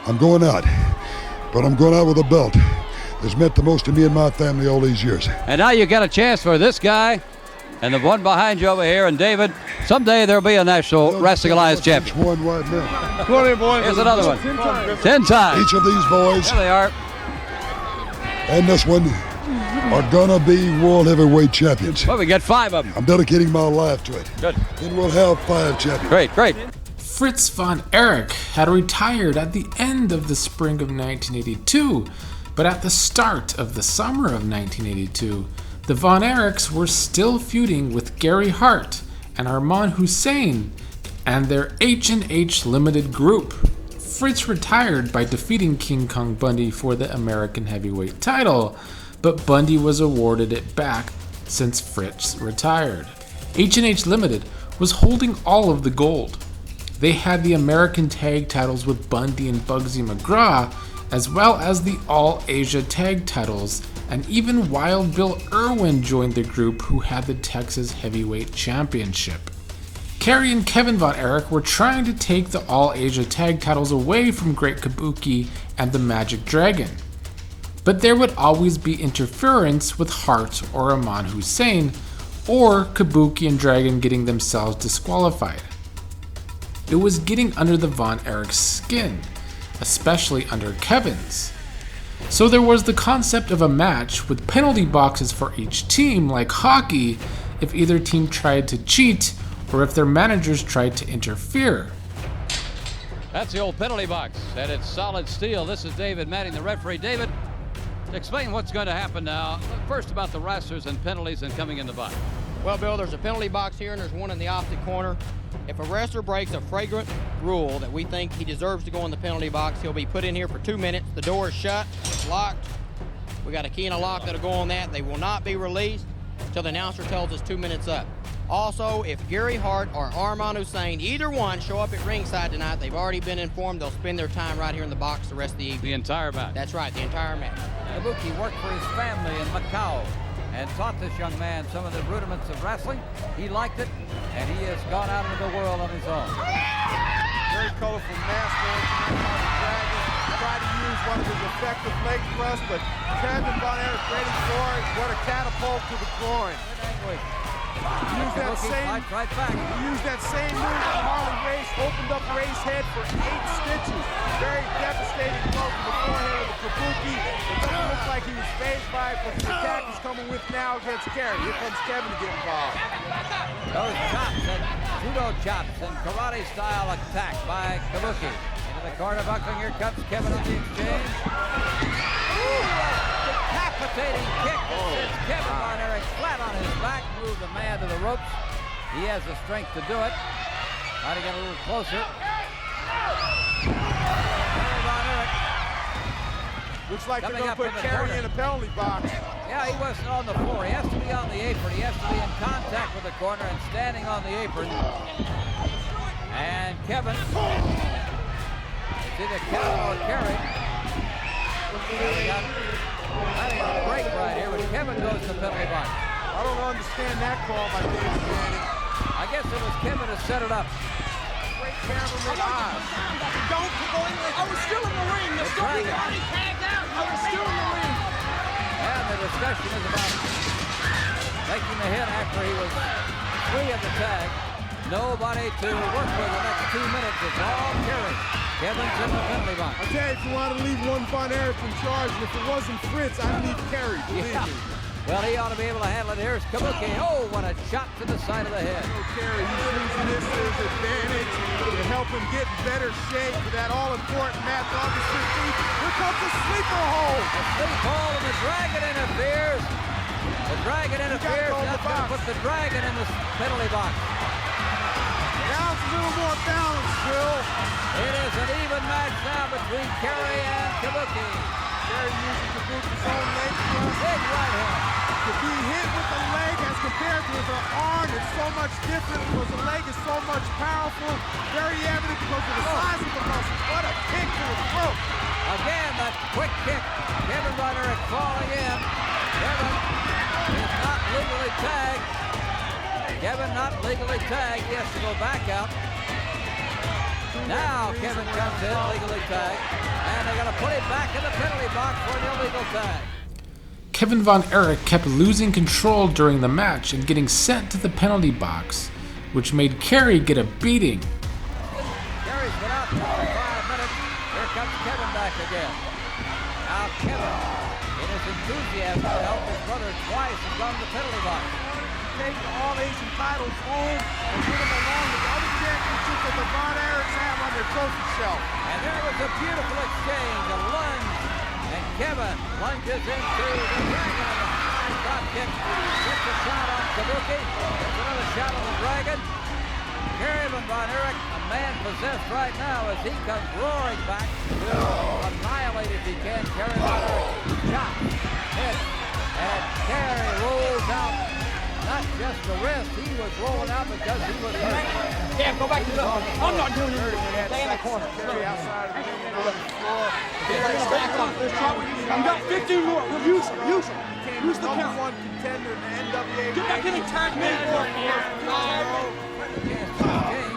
I'm going out, but I'm going out with a belt that's meant the most to me and my family all these years. And now you got a chance for this guy and the one behind you over here, and David. Someday there'll be a National Wrestling Alliance champion. One right now. Come on in, boys. Here's another one. 10 times. Each of these boys, There they are. and this one, are gonna be world heavyweight champions. Well, we got 5 of them. I'm dedicating my life to it. Good. Then we'll have 5 champions. Great, great. Fritz Von Erich had retired at the end of the spring of 1982, but at the start of the summer of 1982, the Von Erichs were still feuding with Gary Hart and Armand Hussein and their H&H Limited group. Fritz retired by defeating King Kong Bundy for the American heavyweight title, but Bundy was awarded it back since Fritz retired. H&H Limited was holding all of the gold. They had the American tag titles with Bundy and Bugsy McGraw, as well as the All Asia tag titles, and even Wild Bill Irwin joined the group, who had the Texas Heavyweight Championship. Kerry and Kevin Von Erich were trying to take the All Asia tag titles away from Great Kabuki and the Magic Dragon, but there would always be interference with Hart or Armand Hussein, or Kabuki and Dragon getting themselves disqualified. It was getting under the Von Erich's skin, especially under Kevin's. So there was the concept of a match with penalty boxes for each team, like hockey, if either team tried to cheat or if their managers tried to interfere. That's the old penalty box, and it's solid steel. This is David Manning, the referee. David, explain what's going to happen now. First about the wrestlers and penalties and coming in the box. Well, Bill, there's a penalty box here and there's one in the opposite corner. If a wrestler breaks a flagrant rule that we think he deserves to go in the penalty box, he'll be put in here for 2 minutes. The door is shut, it's locked. We got a key and a lock that'll go on that. They will not be released until the announcer tells us 2 minutes up. Also, if Gary Hart or Armand Hussein, either one, show up at ringside tonight, they've already been informed they'll spend their time right here in the box the rest of the evening. The entire match. That's right, the entire match. Kabuki worked for his family in Macau and taught this young man some of the rudiments of wrestling. He liked it, and he has gone out into the world on his own. Very colorful mask on the Dragon. Tried to use one of his effective leg thrusts, but Captain Von Erich ready for it. What a catapult to the groin. He used that same move when Harley Race opened up Ray's head for 8 stitches. Very devastating blow to the forehead of the Kabuki. It doesn't look like he was phased by it, but the attack is coming with now against Kerry. Here comes Kevin to get involved. Those chops and judo chops and karate style attack by Kabuki. Into the corner buckling, here comes Kevin on the exchange. Decapitating kick that sends Kevin Von Erich flat on his back, move the man to the ropes. He has the strength to do it. Trying to get a little closer. Von Erich. Looks like Coming they're going to put Kerry in a penalty box. Yeah, he wasn't on the floor. He has to be on the apron. He has to be in contact with the corner and standing on the apron. And Kevin, it's either Kevin or Kerry. I think it's a break right here when Kevin goes to the penalty box. I don't understand that call by David Manning. I guess it was Kevin to set it up. Great cameraman eyes. Don't go in there. I was still in the ring. The story already tagged out. I was still in the ring. And the discussion is about taking the hit after he was free of the tag. Nobody to work with the next 2 minutes. It's all Kerry. Kevin's in the penalty box. I tell you, if you want to leave one Von Erich in charge, and if it wasn't Fritz, I'd leave Kerry, believe me. Well, he ought to be able to handle it. Here's Kabuki. Oh, what a shot to the side of the head. Kerry, he's using this to his advantage to help him get in better shape for that all-important match August 15th. Here comes the sleeper hold. The sleep hold, and the Dragon interferes. The Dragon interferes. That's going to put the Dragon in the penalty box. Now it's a little more balanced, Bill. It is an even match now between Kerry and Kabuki. Kerry using Kabuki's own leg thrust. Big right hand. To be hit with the leg as compared to the arm is so much different because the leg is so much powerful. Very evident because of the size of the muscle. What a kick to the throat. Again, that quick kick. Kevin Von Erich falling in. Kevin is not legally tagged. Kevin not legally tagged. He has to go back out. Now Kevin comes in, legally tagged, and they're going to put him back in the penalty box for an illegal tag. Kevin Von Erich kept losing control during the match and getting sent to the penalty box, which made Kerry get a beating. Kerry's been out for 5 minutes. Here comes Kevin back again. Now Kevin, in his enthusiasm to help his brother twice, has gone to the penalty box. Take all Asian titles home and put them along with the other championships that the Von Erichs have on their trophy shelf. And there was a beautiful exchange, a lunge, and Kevin lunges into the Dragon. Drop kick, gets a shot on Kabuki, gets another shot on the Dragon. Kerry Von Erich, a man possessed right now as he comes roaring back to annihilate if he can. Kerry Von Erich, shot, hit, and Kerry rolls out. Not just the wrist, he was rolling out because he was hurt. Yeah, go back to the... I'm not doing it. Stay in the corner. Kerry outside of the ring and on the floor. You got 15 more. Use them. Use them. Use the Number count. one contender in the NWA. Get back in and tag me. Exchange,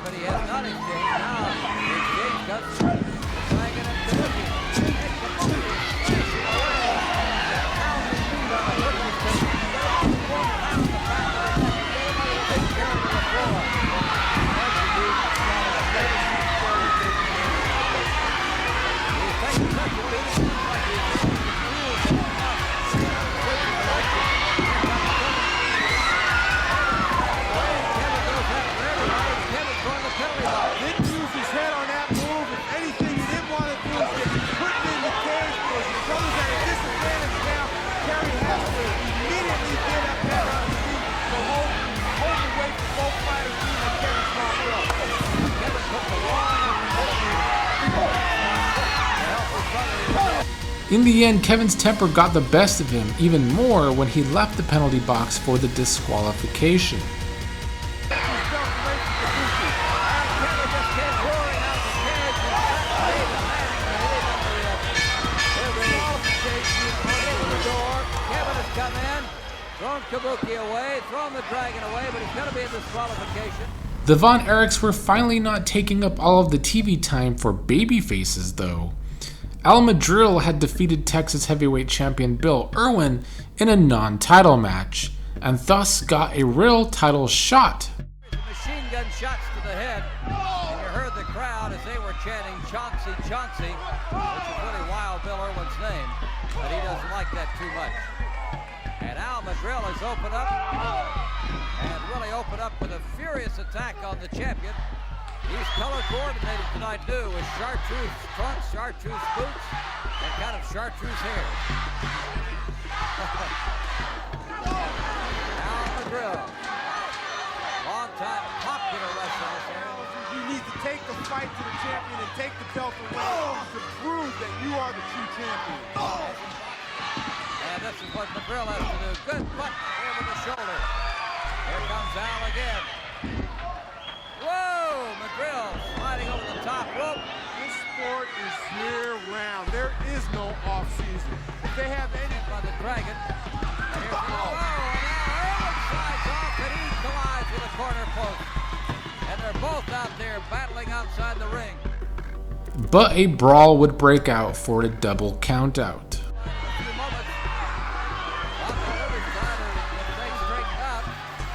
but he has not exchanged. Now, the exchange comes Dragon and Kabuki. Didn't use his head on that move. If anything, he didn't want to do is get put in the cage because his brother's at a disadvantage now. Kerry has to immediately get up there on his feet to hold the weight for both fighters being at Kerry's small throw. Kevin took the long In the end, Kevin's temper got the best of him even more when he left the penalty box for the disqualification. Thrown Kabuki away, thrown the Dragon away, but it's going to be a disqualification. The Von Erichs were finally not taking up all of the TV time for babyfaces, though. Madril had defeated Texas heavyweight champion Bill Irwin in a non-title match, and thus got a real title shot. Machine gun shots to the head, and you heard the crowd as they were chanting Chauncey, Chauncey, which is really Wild Bill Irwin's name, but he doesn't like that too much. And Madril has opened up, and really opened up with a furious attack on the champion. He's color coordinated tonight too, with chartreuse trunks, chartreuse boots, and kind of chartreuse hair. Madril, long time popular wrestler in this area. You need to take the fight to the champion and take the belt away to prove that you are the true champion. And this is what Madril has to do. Good butt over the shoulder. Here comes Al again. Whoa! Madril sliding over the top rope. This sport is year-round. There is no off-season. If they have any... By the Dragon. And here comes... Whoa! And now Irwin slides off and he collides with a corner post. And they're both out there battling outside the ring. But a brawl would break out for a double countout.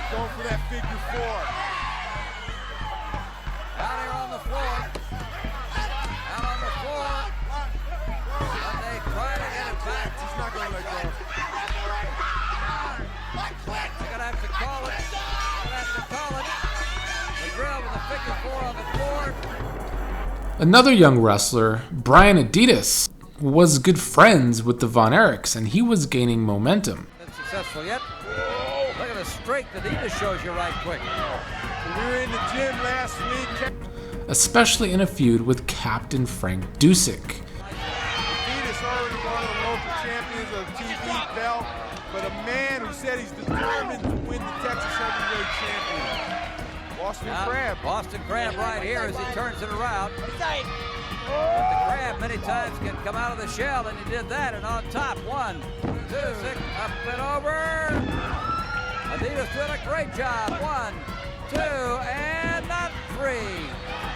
Going for that figure four. Out here on the floor. Out on the floor. And they try to get it back. He's not going to let go. They're going to have to call it. They're going to have to call it. Madril with a figure four on the floor. Another young wrestler, Brian Adidas, was good friends with the Von Erichs, and he was gaining momentum. Not successful yet. Look at the strength that Adidas shows you right quick. We were in the gym last week. Especially in a feud with Captain Frank Dusek. Adidas already one of the local champions of TV belt, but a man who said he's determined to win the Texas heavyweight champion. Boston Crab. Boston Crab right here as he turns it around. But the Crab many times can come out of the shell, and he did that. And on top, 1, 2, 6, up and over. Adidas doing a great job. 1, 2, and not 3.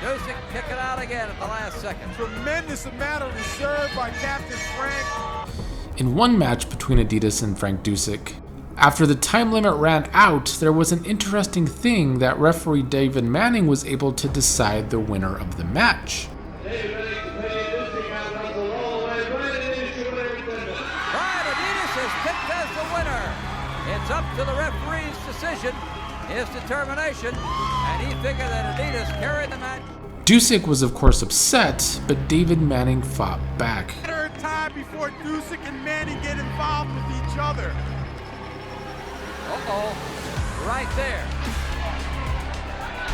Dusek kick it out again at the last second. Tremendous amount of reserve by Captain Frank. In one match between Adidas and Frank Dusek, after the time limit ran out, there was an interesting thing that referee David Manning was able to decide the winner of the match. Brian Adidas is picked as the winner. It's up to the referee's decision, his determination, and he figured that Adidas carried the match. Dusek was of course upset, but David Manning fought back. Matter of time before Dusek and Manning get involved with each other. Uh-oh, right there.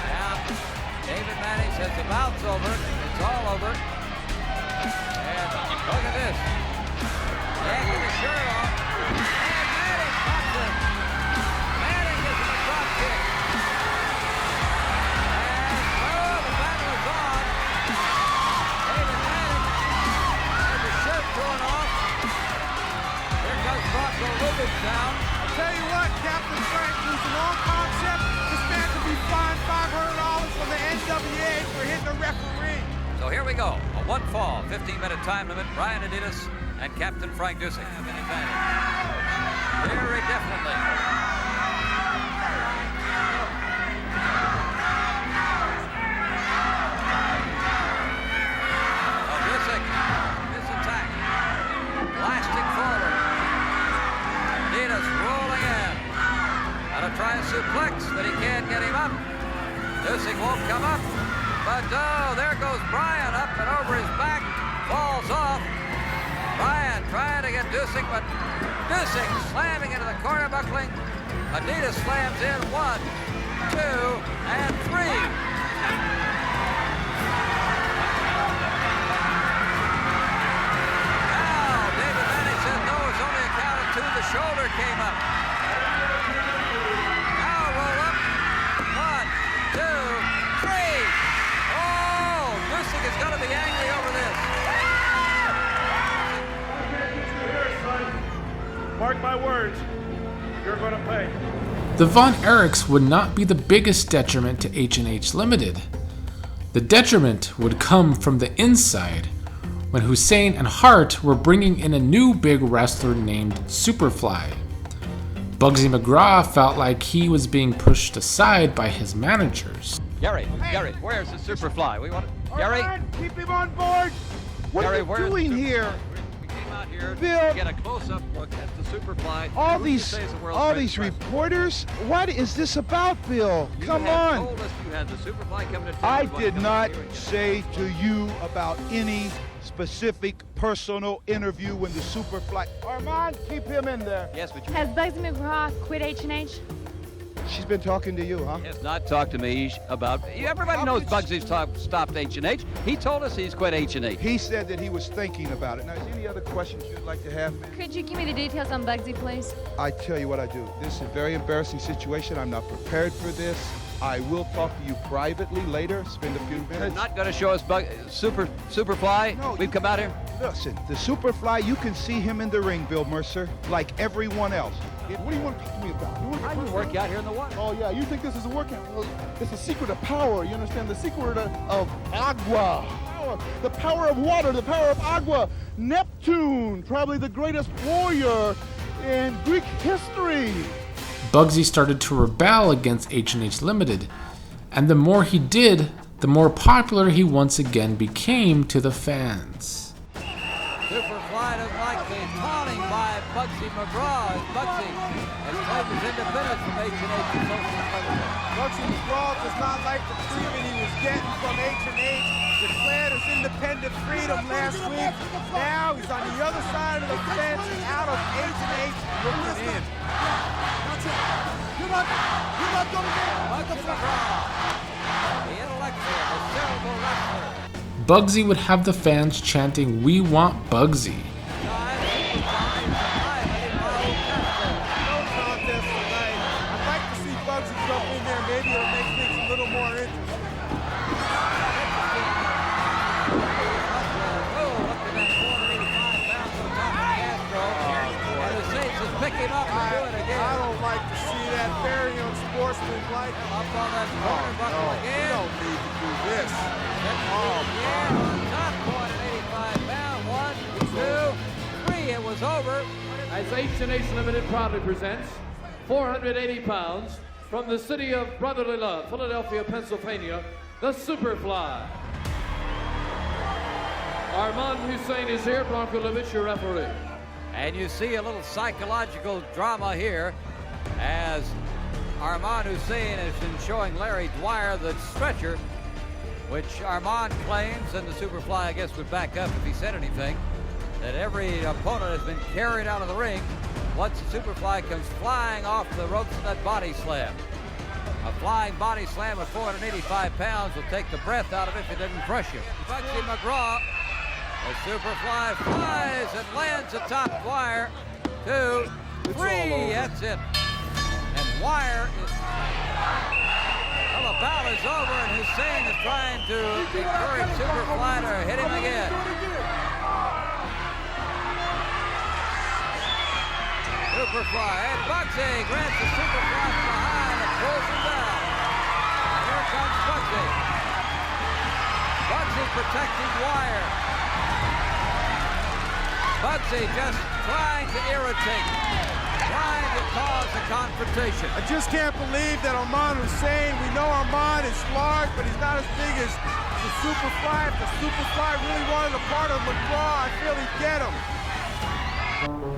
Now, David Manning says the bout's over. It's all over. And look at this. Yanking the shirt off. And Manning pops him. Manning gives him a drop kick. And the battle is on. David Manning has his shirt torn off. Here comes Bronco Lubitsch down. Tell you what, Captain Frank, using all concept, this man could be fined $500 from the NWA for hitting a referee. So here we go, a one fall, 15-minute time limit. Brian Adidas and Captain Frank Dusek have an advantage. Very definitely. Dusek, this attack, blasting forward. Adidas rolling in. Gonna try a suplex, but he can't get him up. Dusek won't come up. But oh, there goes Brian up and over his back. Falls off. Brian trying to get Dusek, but Dusek slamming into the corner buckling. Adidas slams in 1, 2, and 3. Now, David Manning said no, it's only a count of 2. The shoulder came up. Now roll up. 1, 2, 3. Oh, Dusek is going to be angry over this. Mark my words. You're going to pay. The Von Erichs would not be the biggest detriment to H&H Limited. The detriment would come from the inside, when Hussein and Hart were bringing in a new big wrestler named Superfly. Bugsy McGraw felt like he was being pushed aside by his managers. Kerry, where's the Superfly? We want it. Kerry, Armand, keep him on board. What Kerry, are where's you doing the here? We came out here Bill. to get a close-up look at the Superfly. All Who do you these say is the world's greatest wrestler? reporters? What is this about, Bill? You Come had on. told us you had the Superfly coming to town. I You wanted did to not come here. say to you about any specific personal interview when the Superfly. Armand, keep him in there. Yes, but you Has Bugsy McGraw quit H&H? She's been talking to you, huh? has not talked to me about. Everybody knows Bugsy's stopped H&H. He told us he's quit H&H. He said that he was thinking about it. Now, is there any other questions you'd like to have, man? Could you give me the details on Bugsy, please? I tell you what I do. This is a very embarrassing situation. I'm not prepared for this. I will talk to you privately later. Spend a few You're minutes. not going to show us Superfly? No, We've come out here. Listen, the Superfly, you can see him in the ring, Bill Mercer, like everyone else. What do you want to talk to me about? You want to How do you work out here in the water? Oh, yeah, you think this is a workout? Well, it's a secret of power. You understand? The secret of agua. Power. The power of water, the power of agua. Neptune, probably the greatest warrior in Greek history. Bugsy started to rebel against H&H Limited, and the more he did, the more popular he once again became to the fans. Superfly doesn't like the taunting by Bugsy McGraw. As Bugsy has claimed his independence from H&H Associates. Bugsy McGraw does not like the treatment he was getting from H&H. Declared his independent freedom last week. Now he's on the other side of the fence and out of H&H looking in. You're not going to Bugsy McGraw, the intellectual, the cerebral wrestler. Bugsy would have the fans chanting, "We want Bugsy." No contest tonight. I'd like to see Bugsy jump in there. Maybe it'll make things a little more interesting. Pick him up and do it again. I don't like to see that. Very unsportsmanlike. unsportsmanlike. Up on that corner buckle You again. don't need to do this. Yeah, on top point at 85 pounds. 1, 2, 3. It was over. As H&H Limited proudly presents 480 pounds from the city of brotherly love, Philadelphia, Pennsylvania, the Superfly. Armand Hussein is here, Bronco-Levitz, your referee. And you see a little psychological drama here as Armand Hussein has been showing Larry Dwyer the stretcher, which Armand claims, and the Superfly, I guess, would back up if he said anything, that every opponent has been carried out of the ring once the Superfly comes flying off the ropes in that body slam. A flying body slam of 485 pounds will take the breath out of it if it doesn't crush you. Bugsy McGraw, the Superfly flies and lands atop Dwyer. 2, 3, that's it. And Dwyer is... Well, the bout is over, and Hussein is trying to encourage Superfly to hit him again. Superfly, and Bugsy grabs the Superfly from behind and pulls him down. Here comes Bugsy. Bugsy protecting Dwyer. Bugsy just trying to irritate, trying to cause a confrontation. I just can't believe that Armand Hussein, we know Armand is large, but he's not as big as the Superfly. If the Superfly really wanted a part of McGraw, I feel he'd get him.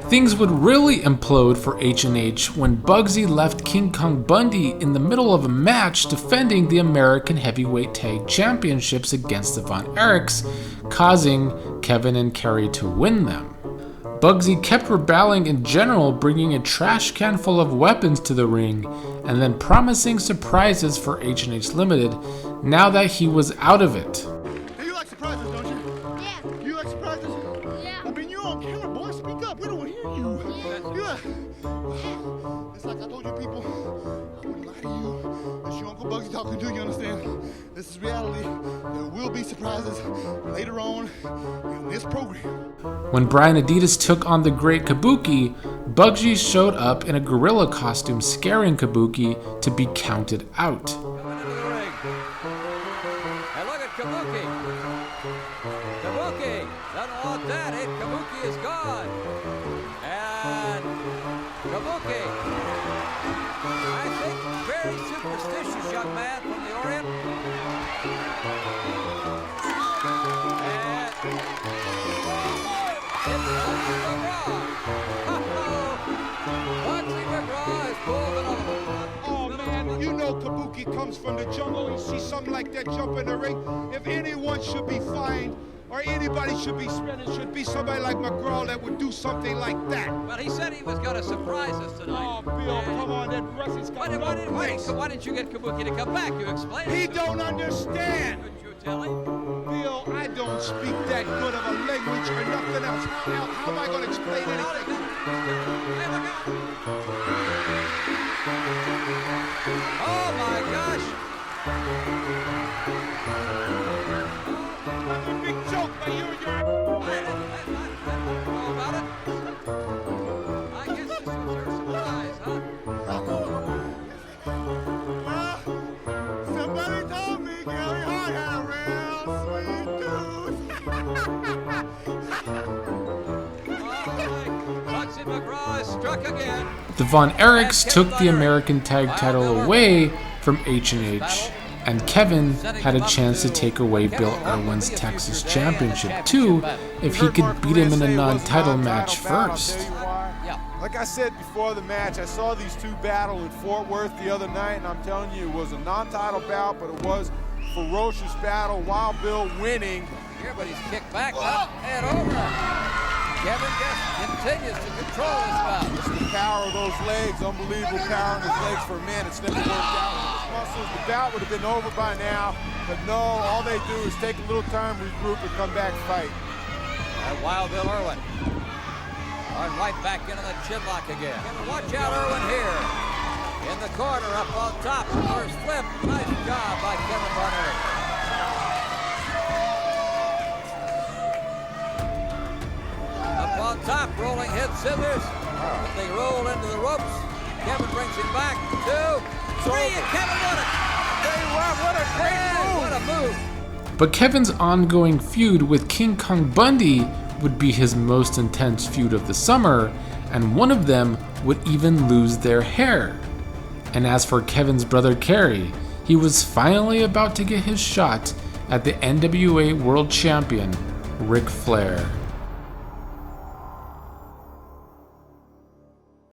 Things would really implode for H&H when Bugsy left King Kong Bundy in the middle of a match defending the American Heavyweight Tag Championships against the Von Erichs, causing Kevin and Kerry to win them. Bugsy kept rebelling in general, bringing a trash can full of weapons to the ring, and then promising surprises for H&H Limited now that he was out of it. Hey, you like surprises, don't you? Yeah. You like surprises? Yeah. I mean, you're on camera, boy. Speak up. We don't hear you. Yeah. It's like I told you people, I wouldn't lie to you. It's your Uncle Bugsy talking to you, understand? This is reality. There will be surprises later on in this program. When Brian Adidas took on the great Kabuki, Bugsy showed up in a gorilla costume scaring Kabuki to be counted out. Coming into the ring. And look at Kabuki. Kabuki doesn't want that. Hey, Kabuki is gone. And Kabuki, I think very superstitious young man from the Orient. And it's Bugsy McGraw. Bugsy McGraw has pulled another one. Oh man, you know Kabuki comes from the jungle. You see something like that jump in the ring. If anyone should be fined or anybody should be spinning, should be somebody like McGraw that would do something like that. Well, he said he was going to surprise us tonight. Oh, Bill, come on, that Rusty's got no place. Why didn't you get Kabuki to come back? You explained. He don't understand. Couldn't you tell him? Bill, I don't speak that good of a language or nothing else. How am I going to explain anything? Oh my gosh! That's a big joke by you and your... I don't know about it. I guess this was your surprise, huh? Somebody told me Kerry Hart had a real sweet tooth. Bugsy McGraw is struck again. The Von Erichs took the American Tag Title away from H&H, and Kevin had a chance to take away Bill Irwin's Texas Championship too if he could beat him in a non-title match first. Like I said before the match, I saw these two battle in Fort Worth the other night, and I'm telling you, it was a non-title bout, but it was a ferocious battle. Wild Bill winning. Here, but he's kicked back up and over. Kevin just continues to control this bout. Just the power of those legs, unbelievable power in his legs for a man. It's never worked out with his muscles. The bout would have been over by now, but no, all they do is take a little time, regroup, and come back and fight. And Wild Bill Irwin. Right back into the chin lock again. Watch out, Irwin here. In the corner, up on top. Reverse flip. Nice job by Kevin Von Erich. Up on top, rolling head scissors. They roll into the ropes. Kevin brings him back. 2, 3, and Kevin won it. What a great move. What a move. But Kevin's ongoing feud with King Kong Bundy would be his most intense feud of the summer, and one of them would even lose their hair. And as for Kevin's brother Kerry, he was finally about to get his shot at the NWA World Champion, Ric Flair.